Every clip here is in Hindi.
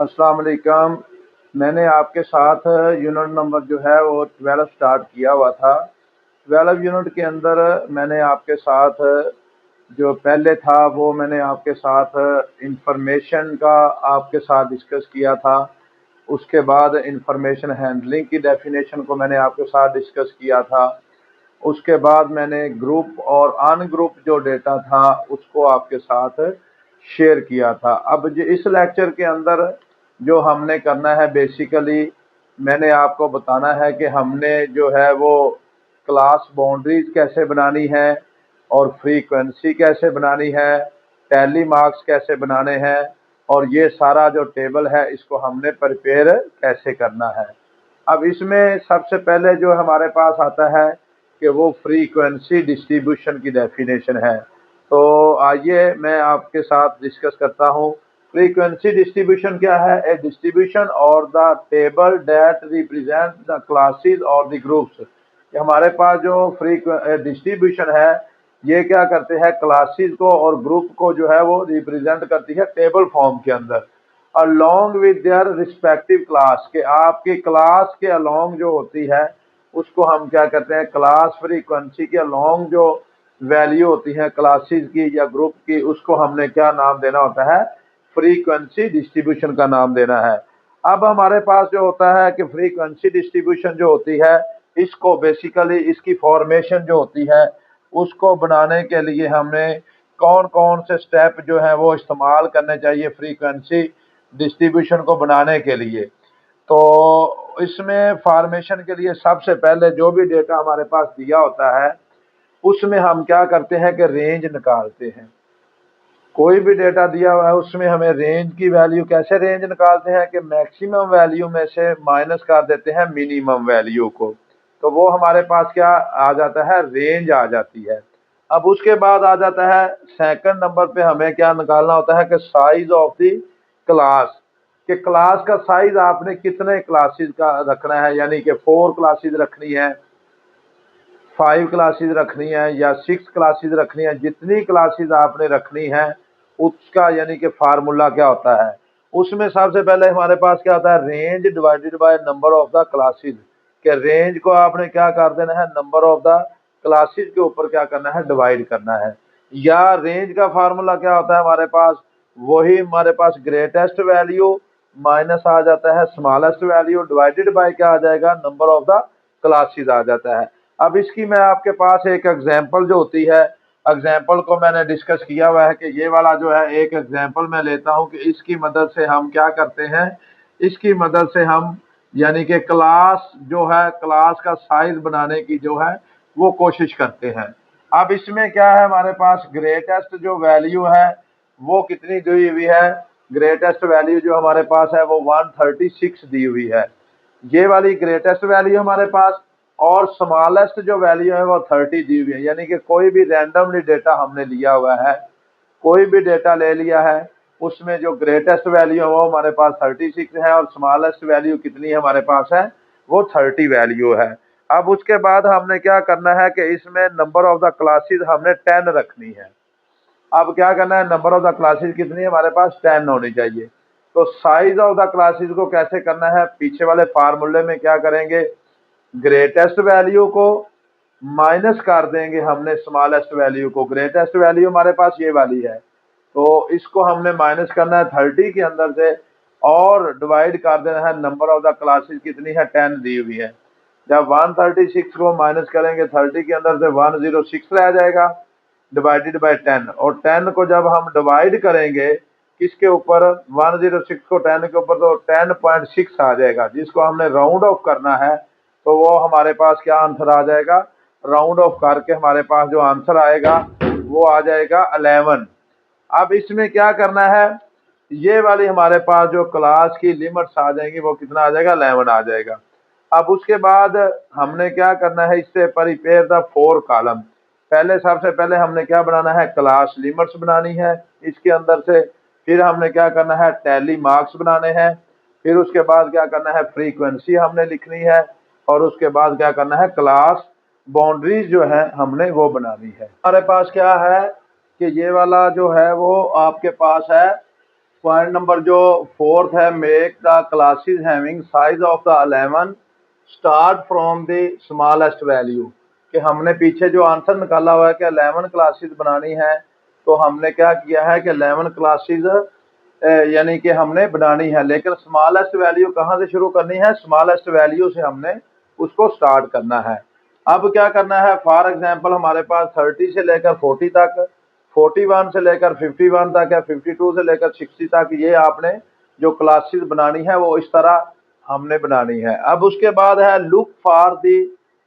अस्सलाम वालेकुम। मैंने आपके साथ यूनिट नंबर जो है वो 12 स्टार्ट किया हुआ था। 12 यूनिट के अंदर मैंने आपके साथ जो पहले था वो मैंने आपके साथ इंफॉर्मेशन का आपके साथ डिस्कस किया था। उसके बाद इंफॉर्मेशन हैंडलिंग की डेफिनेशन को मैंने आपके साथ डिस्कस किया था। उसके बाद मैंने ग्रुप और अन ग्रुप जो डेटा था उसको आपके साथ शेयर किया था। अब इस लेक्चर के अंदर जो हमने करना है, बेसिकली मैंने आपको बताना है कि हमने जो है वो क्लास बाउंड्रीज कैसे बनानी है और फ्रीक्वेंसी कैसे बनानी है, टैली मार्क्स कैसे बनाने हैं, और ये सारा जो टेबल है इसको हमने प्रिपेयर कैसे करना है। अब इसमें सबसे पहले जो हमारे पास आता है कि वो फ्रीक्वेंसी डिस्ट्रीब्यूशन की डेफिनेशन है। तो आइए मैं आपके साथ डिस्कस करता हूँ। फ्रीक्वेंसी डिस्ट्रीब्यूशन क्या है? ए डिस्ट्रीब्यूशन और the table that represent the classes और द ग्रुप्स। हमारे पास जो डिस्ट्रीब्यूशन है ये क्या करते हैं, क्लासेस को और ग्रुप को जो है वो रिप्रेजेंट करती है टेबल फॉर्म के अंदर along with their respective class. के आपकी क्लास के अलोंग जो होती है उसको हम क्या करते हैं, क्लास फ्रीक्वेंसी के अलोंग जो वैल्यू होती है क्लासेस की या ग्रुप की, उसको हमने क्या नाम देना होता है, फ्रीक्वेंसी डिस्ट्रीब्यूशन का नाम देना है। अब हमारे पास जो होता है कि फ्रीक्वेंसी डिस्ट्रीब्यूशन जो होती है इसको बेसिकली इसकी फॉर्मेशन जो होती है उसको बनाने के लिए हमने कौन कौन से स्टेप जो है वो इस्तेमाल करने चाहिए फ्रीक्वेंसी डिस्ट्रीब्यूशन को बनाने के लिए। तो इसमें फॉर्मेशन के लिए सबसे पहले जो भी डेटा हमारे पास दिया होता है उसमें हम क्या करते हैं कि रेंज निकालते हैं। कोई भी डेटा दिया हुआ है उसमें हमें रेंज की वैल्यू, कैसे रेंज निकालते हैं कि मैक्सिमम वैल्यू में से माइनस कर देते हैं मिनिमम वैल्यू को, तो वो हमारे पास क्या आ जाता है, रेंज आ जाती है। अब उसके बाद आ जाता है सेकंड नंबर पे हमें क्या निकालना होता है कि साइज ऑफ द क्लास, कि क्लास का साइज आपने कितने क्लासेस का रखना है, यानी कि 4 क्लासेस रखनी है, 5 क्लासेस रखनी है या 6 क्लासेस रखनी है। जितनी क्लासेस आपने रखनी है उसका यानी कि फार्मूला क्या होता है, उसमें सबसे पहले हमारे पास क्या होता है, range divided by number of the classes. के रेंज को आपने क्या कर देना है, नंबर ऑफ द क्लासेस के ऊपर क्या करना है, डिवाइड करना है। या रेंज का फार्मूला क्या होता है हमारे पास, वही हमारे पास ग्रेटेस्ट वैल्यू माइनस आ जाता है स्मॉलेस्ट वैल्यू डिवाइडेड बाय क्या आ जाएगा, नंबर ऑफ द क्लासेस आ जाता है। अब इसकी मैं आपके पास एक एग्जांपल जो होती है, एग्जांपल को मैंने डिस्कस किया हुआ है कि ये वाला जो है एक एग्जांपल मैं लेता हूं कि इसकी मदद से हम क्या करते हैं, इसकी मदद से हम यानी कि क्लास जो है, क्लास का साइज बनाने की जो है वो कोशिश करते हैं। अब इसमें क्या है, हमारे पास ग्रेटेस्ट जो वैल्यू है वो कितनी दी हुई है, ग्रेटेस्ट वैल्यू जो हमारे पास है वो 136 दी हुई है, ये वाली ग्रेटेस्ट वैल्यू हमारे पास। और स्मॉलेस्ट जो वैल्यू है वो 30 दी हुई है, यानी कि कोई भी रैंडमली डेटा हमने लिया हुआ है, कोई भी डेटा ले लिया है उसमें जो ग्रेटेस्ट वैल्यू है वो हमारे पास 36 है और स्मॉलेस्ट वैल्यू कितनी है हमारे पास है, वो 30 वैल्यू है। अब उसके बाद हमने क्या करना है कि इसमें नंबर ऑफ द क्लासेस हमने 10 रखनी है। अब क्या करना है, नंबर ऑफ द क्लासेस कितनी है हमारे पास, 10 होनी चाहिए। तो साइज ऑफ द क्लासेस को कैसे करना है, पीछे वाले फार्मूले में क्या करेंगे, ग्रेटेस्ट वैल्यू को माइनस कर देंगे हमने स्मॉलेस्ट वैल्यू को। ग्रेटेस्ट वैल्यू हमारे पास ये वाली है तो इसको हमने माइनस करना है 30 के अंदर से और डिवाइड कर देना है नंबर ऑफ द क्लासेस कितनी है, 10 दी हुई है। जब 136 को माइनस करेंगे 30 के अंदर से 106 रह जाएगा डिवाइडेड बाय 10, और 10 को जब हम डिवाइड करेंगे किसके ऊपर, 106 को 10 के ऊपर, तो 10.6 आ जाएगा, जिसको हमने राउंड ऑफ करना है तो वो हमारे पास क्या आंसर आ जाएगा, राउंड ऑफ करके हमारे पास जो आंसर आएगा वो आ जाएगा 11। अब इसमें क्या करना है, ये वाली हमारे पास जो क्लास की लिमिट्स आ जाएंगी वो कितना आ जाएगा, 11 आ जाएगा। अब उसके बाद हमने क्या करना है, इससे प्रिपेयर द 4 कॉलम। पहले सबसे पहले हमने क्या बनाना है, क्लास लिमिट्स बनानी है इसके अंदर से, फिर हमने क्या करना है, टैली मार्क्स बनाने हैं, फिर उसके बाद क्या करना है, फ्रीक्वेंसी हमने लिखनी है, और उसके बाद क्या करना है, क्लास बाउंड्रीज जो है हमने वो बनानी है। हमारे पास क्या है कि ये वाला जो है वो आपके पास है पॉइंट नंबर जो 4th है, make the classes having size of the 11 start from the smallest value, कि हमने पीछे जो आंसर निकाला हुआ है कि 11 क्लासेस बनानी है, तो हमने क्या किया है कि 11 क्लासेस यानी कि हमने बनानी है, लेकिन स्मॉलेस्ट वैल्यू कहाँ से शुरू करनी है, स्मॉलेस्ट वैल्यू से हमने उसको स्टार्ट करना है। अब क्या करना है, फॉर एग्जांपल हमारे पास 30 से लेकर 40 तक, 41 से लेकर 51 तक है, 52 से लेकर 60 तक, ये आपने जो क्लासेस बनानी है वो इस तरह हमने बनानी है। अब उसके बाद है look for the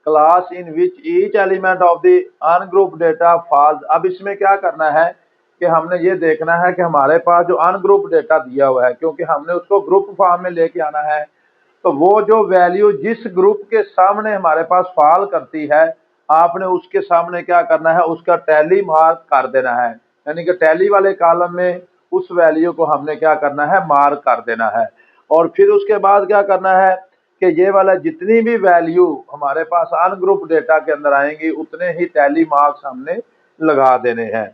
class in which each element of the ungroup data falls. अब इसमें क्या करना है कि हमने ये देखना है कि हमारे पास जो अनग्रुप डेटा दिया हुआ है, क्योंकि हमने उसको ग्रुप फॉर्म में लेके आना है, तो वो जो वैल्यू जिस ग्रुप के सामने हमारे पास फॉल करती है, आपने उसके सामने क्या करना है, उसका टैली मार्क कर देना है, यानी कि टैली वाले कॉलम में उस वैल्यू को हमने क्या करना है, मार्क कर देना है। और फिर उसके बाद क्या करना है कि ये वाला जितनी भी वैल्यू हमारे पास अनग्रुप डेटा के अंदर आएंगी, उतने ही टैली मार्क्स हमने लगा देने हैं।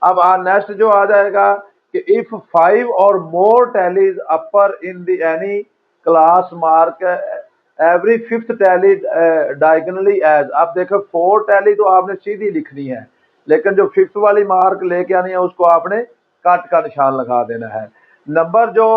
अब नेक्स्ट जो आ जाएगा कि इफ 5 और more tallies upper in the any class mark every 5th tally diagonally edge. अब देखो 4 टैली तो आपने सीधी लिखनी है, लेकिन जो 5th वाली मार्क लेके आनी है उसको आपने कट का निशान लगा देना है। नंबर जो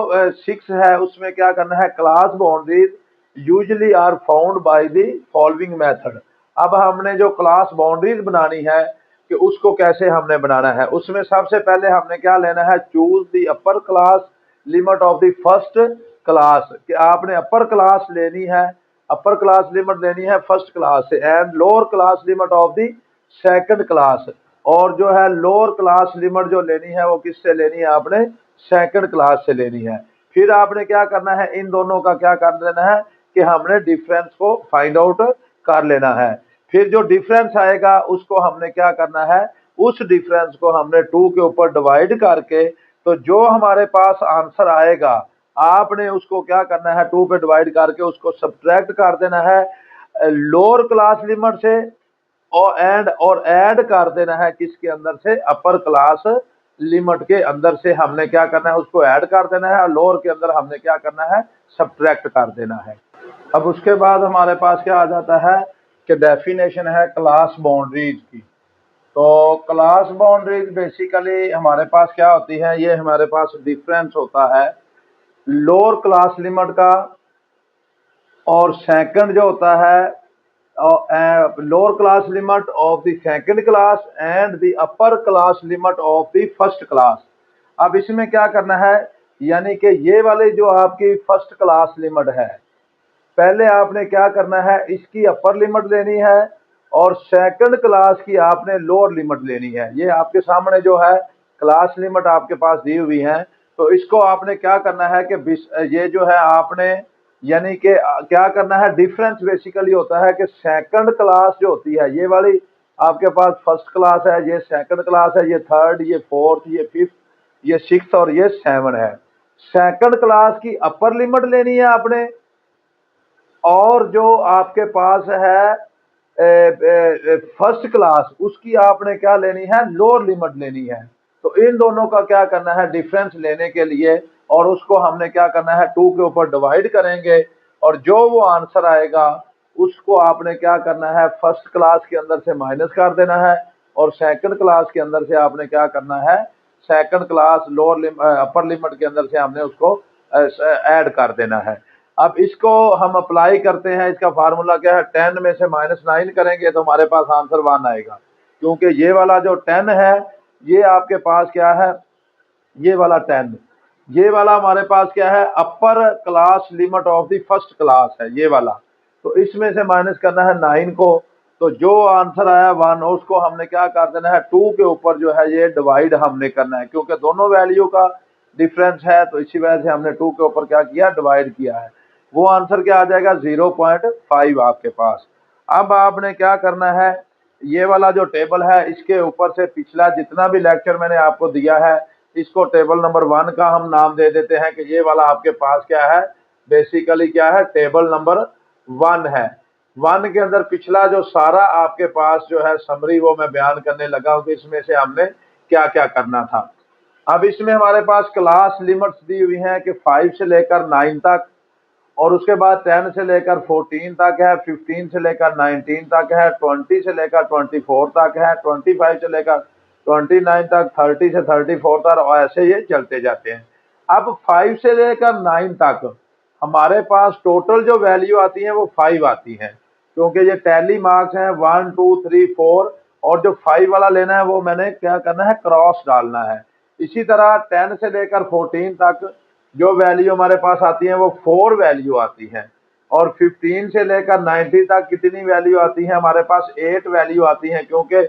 6 है उसमें क्या करना है, class boundaries usually are found by the following method. अब हमने जो क्लास बाउंड्रीज बनानी है कि उसको कैसे हमने बनाना है, उसमें सबसे पहले हमने क्या लेना है, choose the upper class limit of the first class, कि आपने अपर क्लास लेनी है, अपर क्लास लिमिट लेनी है फर्स्ट क्लास से, and lower class limit of the second class, और जो है लोअर क्लास लिमिट जो लेनी है वो किससे लेनी है, आपने सेकंड क्लास से लेनी है। फिर आपने क्या करना है, इन दोनों का क्या कर देना है कि हमने डिफरेंस को फाइंड आउट कर लेना है। फिर जो डिफरेंस आएगा उसको हमने क्या करना है, उस डिफरेंस को हमने 2 के ऊपर डिवाइड करके, तो जो हमारे पास आंसर आएगा आपने उसको क्या करना है, 2 पे डिवाइड करके उसको सब्ट्रैक्ट कर देना है लोअर क्लास लिमिट से, और ऐड कर देना है किसके अंदर से, अपर क्लास लिमिट के अंदर से हमने क्या करना है, उसको ऐड कर देना है, और लोअर के अंदर हमने क्या करना है, सब्ट्रैक्ट कर देना है। अब उसके बाद हमारे पास क्या आ जाता है कि डेफिनेशन है क्लास बाउंड्रीज की। तो क्लास बाउंड्रीज बेसिकली हमारे पास क्या होती है, ये हमारे पास डिफरेंस होता है लोअर क्लास लिमिट का, और सेकंड जो होता है lower class limit of the second class and the upper class limit of the first class. अब इसमें क्या करना है, यानी कि ये वाली जो आपकी फर्स्ट क्लास लिमिट है, पहले आपने क्या करना है, इसकी अपर लिमिट लेनी है, और सेकंड क्लास की आपने लोअर लिमिट लेनी है। ये आपके सामने जो है क्लास लिमिट आपके पास दी हुई है, तो इसको आपने क्या करना है कि ये जो है आपने यानी कि क्या करना है, डिफरेंस बेसिकली होता है कि सेकंड क्लास जो होती है, ये वाली आपके पास फर्स्ट क्लास है, ये सेकंड क्लास है, ये थर्ड, ये फोर्थ, ये फिफ्थ, ये सिक्स और ये 7 है। सेकंड क्लास की अपर लिमिट लेनी है आपने, और जो आपके पास है फर्स्ट क्लास, उसकी आपने क्या लेनी है, लोअर लिमिट लेनी है। तो इन दोनों का क्या करना है, डिफरेंस लेने के लिए, और उसको हमने क्या करना है, 2 के ऊपर डिवाइड करेंगे, और जो वो आंसर आएगा उसको आपने क्या करना है, फर्स्ट क्लास के अंदर से माइनस कर देना है, और सेकंड क्लास के अंदर से आपने क्या करना है, second class lower upper limit के अंदर से हमने उसको ऐड कर देना है। अब इसको हम अप्लाई करते हैं, इसका फार्मूला क्या है, 10 में से -9 करेंगे तो हमारे पास आंसर 1 आएगा, क्योंकि ये वाला जो 10 है ये आपके पास क्या है, ये वाला 10, ये वाला हमारे पास क्या है, upper class limit of the first class है ये वाला, तो इसमें से माइनस करना है 9 को, तो जो आंसर आया 1 उसको हमने क्या कर देना है, 2 के ऊपर जो है ये डिवाइड हमने करना है, क्योंकि दोनों वैल्यू का डिफरेंस है, तो इसी वजह से हमने 2 के ऊपर क्या किया, डिवाइड किया है। वो आंसर क्या आ जाएगा, 0.5 आपके पास। अब आपने क्या करना है, ये वाला जो टेबल है इसके ऊपर से पिछला जितना भी लेक्चर मैंने आपको दिया है, इसको टेबल नंबर 1 का हम नाम दे देते हैं कि ये वाला आपके पास क्या है, बेसिकली क्या है, टेबल नंबर 1 है। 1 के अंदर पिछला जो सारा आपके पास जो है समरी, वो मैं बयान करने लगा हूँ कि इसमें से हमने क्या क्या करना था। अब इसमें हमारे पास क्लास लिमिट्स दी हुई हैं कि 5 से लेकर 9 तक, और उसके बाद 10 से लेकर 14 तक है, 15 से लेकर 19 तक है, 20 से लेकर 24 तक है, 25 से लेकर 29 तक, 30 से 34 तक, और ऐसे ये चलते जाते हैं। अब 5 से लेकर 9 तक हमारे पास टोटल जो वैल्यू आती है वो 5 आती है, क्योंकि ये टैली मार्क्स हैं 1 2 3 4, और जो 5 वाला लेना है वो मैंने क्या करना है, क्रॉस डालना है। इसी तरह 10 से लेकर 14 तक जो वैल्यू हमारे पास आती है वो 4 वैल्यू आती है, और 15 से लेकर 90 तक कितनी वैल्यू आती है, हमारे पास 8 वैल्यू आती है, क्योंकि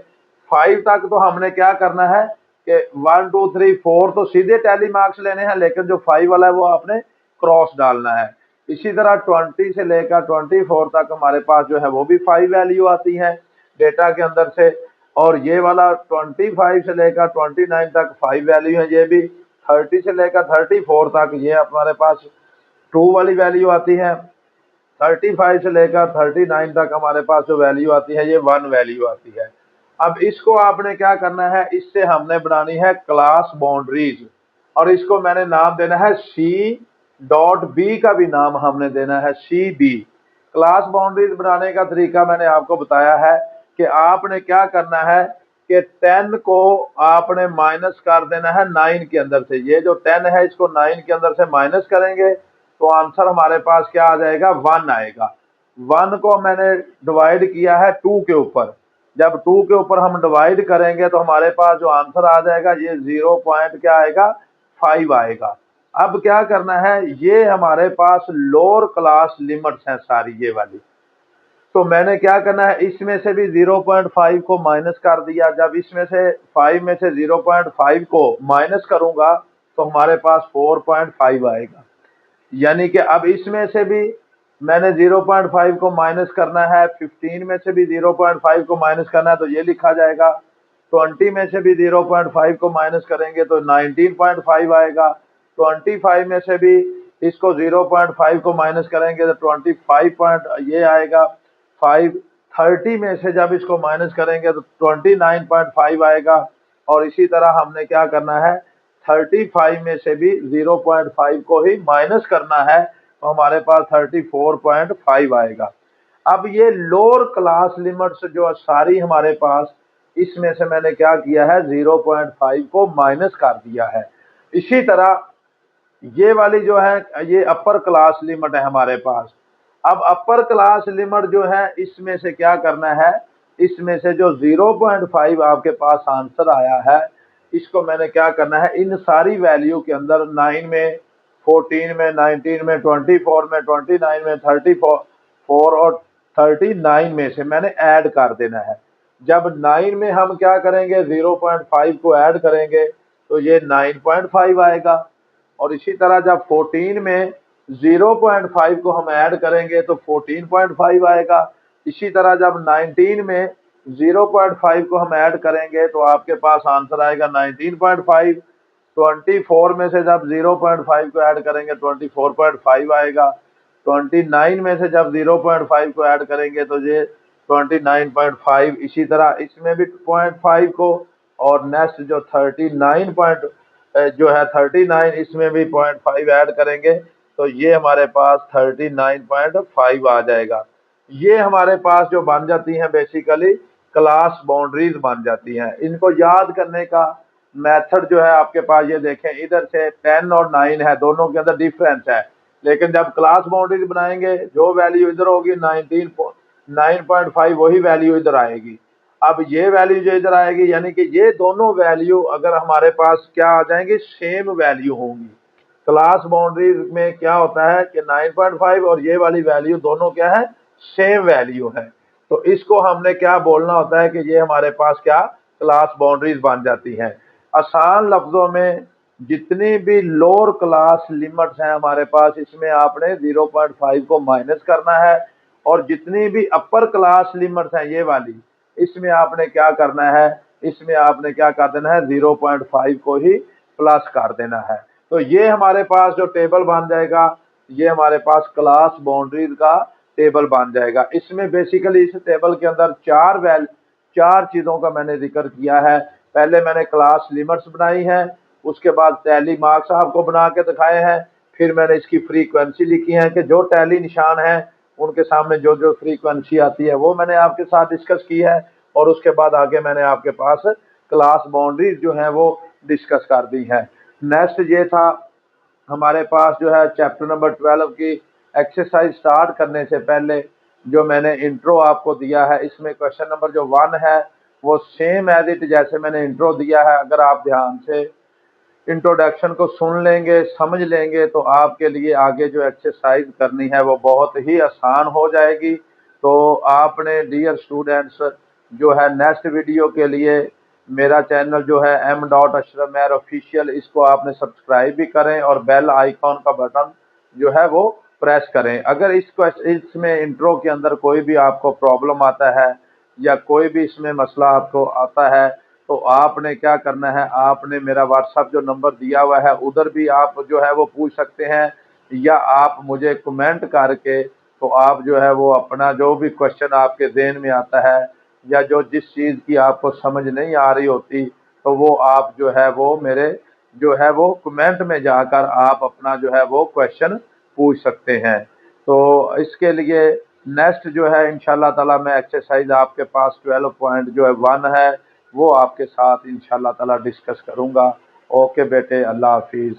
5 तक तो हमने क्या करना है कि 1 2 3 4 तो सीधे टैली मार्क्स लेने हैं, लेकिन जो 5 वाला है वो आपने क्रॉस डालना है। इसी तरह 20 से लेकर 24 तक हमारे पास जो है वो भी 5 वैल्यू आती है डेटा के अंदर से, और ये वाला 25 से लेकर 29 तक 5 वैल्यू है, ये भी 30 से लेकर 34 तक ये हमारे पास 2 वाली वैल्यू आती है, 35 से लेकर 39 तक हमारे पास जो वैल्यू आती है ये 1 वैल्यू आती है। अब इसको आपने क्या करना है, इससे हमने बनानी है क्लास बाउंड्रीज, और इसको मैंने नाम देना है C.B का भी नाम हमने देना है CB। क्लास बाउंड्रीज बनाने का तरीका मैंने आपको बताया है कि आपने क्या करना है कि 10 को आपने माइनस कर देना है 9 के अंदर से। ये जो 10 है इसको 9 के अंदर से माइनस करेंगे तो आंसर हमारे पास क्या आ जाएगा, 1 आएगा। 1 को मैंने डिवाइड किया है 2 के ऊपर, जब 2 के ऊपर हम डिवाइड करेंगे तो हमारे पास जो आंसर आ जाएगा ये 0 पॉइंट क्या आएगा, 5 आएगा। अब क्या करना है, ये हमारे पास लोअर क्लास लिमिट्स हैं सारी ये वाली, तो मैंने क्या करना है, इसमें से भी 0.5 को माइनस कर दिया। जब इसमें से 5 में से 0.5 को माइनस करूंगा तो हमारे पास 4.5 आएगा। यानी कि अब इसमें से भी मैंने 0.5 को माइनस करना है, 15 में से भी 0.5 को माइनस करना है तो ये लिखा जाएगा, 20 में से भी 0.5 को माइनस करेंगे तो 19.5 आएगा, 25 में से भी इसको 0.5 को माइनस करेंगे तो 25 पॉइंट ये आएगा 5, 30 में से जब इसको माइनस करेंगे तो 29.5 आएगा, और इसी तरह हमने क्या करना है, 35 में से भी 0.5 को ही माइनस करना है तो हमारे पास 34.5 आएगा। अब ये लोअर क्लास लिमिट्स जो सारी हमारे पास, इसमें से मैंने क्या किया है, 0.5 को माइनस कर दिया है। इसी तरह ये वाली जो है ये अपर क्लास लिमिट है हमारे पास। अब अपर क्लास लिमिट जो है इसमें से क्या करना है, इसमें से जो 0.5 आपके पास आंसर आया है इसको मैंने क्या करना है, इन सारी वैल्यू के अंदर 9 में, 14 में, 19 में, 24 में, 29 में, 34 और 39 में से मैंने ऐड कर देना है। जब 9 में हम क्या करेंगे, 0.5 को ऐड करेंगे तो ये 9.5 आएगा, और इसी तरह जब 14 में 0.5 को हम ऐड करेंगे तो 14.5 आएगा। इसी तरह जब 19 में 0.5 को हम ऐड करेंगे तो आपके पास आंसर आएगा 19.5। 24 में से जब 0.5 को ऐड करेंगे 24.5 आएगा। 29 में से जब 0.5 को ऐड करेंगे तो ये 29.5। इसी तरह इसमें भी 0.5 को, और नेक्स्ट जो 39 पॉइंट जो है 39, इसमें भी 0.5 ऐड करेंगे तो ये हमारे पास 39.5 आ जाएगा। ये हमारे पास जो बन जाती हैं बेसिकली क्लास बाउंड्रीज बन जाती हैं। इनको याद करने का मेथड जो है आपके पास, ये देखें इधर से 10 और 9 है, दोनों के अंदर डिफरेंस है, लेकिन जब क्लास बाउंड्रीज बनाएंगे जो वैल्यू इधर होगी 9.5 वही वैल्यू इधर आएगी। अब ये वैल्यू जो इधर आएगी, यानी कि ये दोनों वैल्यू अगर हमारे पास क्या आ जाएंगी, सेम वैल्यू होंगी। क्लास बाउंड्रीज में क्या होता है कि 9.5 और ये वाली वैल्यू दोनों क्या है, सेम वैल्यू है, तो इसको हमने क्या बोलना होता है कि ये हमारे पास क्या क्लास बाउंड्रीज बन जाती हैं। आसान लफ्जों में जितनी भी लोअर क्लास लिमिट्स हैं हमारे पास, इसमें आपने 0.5 को माइनस करना है, और जितनी भी अपर क्लास लिमिट्स हैं ये वाली, इसमें आपने क्या करना है, इसमें आपने क्या कर देना है, 0.5 को ही प्लस कर देना है। तो ये हमारे पास जो टेबल बन जाएगा, ये हमारे पास क्लास बाउंड्रीज का टेबल बन जाएगा। इसमें बेसिकली इस टेबल के अंदर चार चीजों का मैंने जिक्र किया है। पहले मैंने क्लास लिमिट्स बनाई है, उसके बाद टैली मार्क्स आपको बना के दिखाए हैं, फिर मैंने इसकी फ्रीक्वेंसी लिखी है कि जो टैली निशान है उनके सामने जो जो फ्रीक्वेंसी आती है वो मैंने आपके साथ डिस्कस की है, और उसके बाद आगे मैंने आपके पास क्लास बाउंड्री जो है वो डिस्कस कर दी है। नेक्स्ट ये था हमारे पास जो है चैप्टर नंबर 12 की एक्सरसाइज स्टार्ट करने से पहले जो मैंने इंट्रो आपको दिया है, इसमें क्वेश्चन नंबर जो 1 है वो सेम एज इट जैसे मैंने इंट्रो दिया है, अगर आप ध्यान से इंट्रोडक्शन को सुन लेंगे, समझ लेंगे, तो आपके लिए आगे जो एक्सरसाइज करनी है वो बहुत ही आसान हो जाएगी। तो आपने डियर स्टूडेंट्स जो है नेक्स्ट वीडियो के लिए मेरा चैनल जो है m.ashraf मेहर ऑफिशियल, इसको आपने सब्सक्राइब भी करें और बेल आइकॉन का बटन जो है वो प्रेस करें। अगर इसमें इंट्रो के अंदर कोई भी आपको प्रॉब्लम आता है या कोई भी इसमें मसला आपको आता है तो आपने क्या करना है, आपने मेरा व्हाट्सएप जो नंबर दिया हुआ है उधर भी आप जो है वो पूछ सकते हैं, या आप मुझे कमेंट करके तो आप जो है वो अपना जो भी क्वेश्चन आपके ज़हन में आता है या जो जिस चीज़ की आपको समझ नहीं आ रही होती तो वो आप जो है वो मेरे जो है वो कमेंट में जाकर आप अपना जो है वो क्वेश्चन पूछ सकते हैं। तो इसके लिए नेक्स्ट जो है इंशाल्लाह ताला मैं एक्सरसाइज आपके पास 12 पॉइंट जो है 1 है वो आपके साथ इंशाल्लाह ताला डिस्कस करूंगा। ओके बेटे, अल्लाह हाफिज़।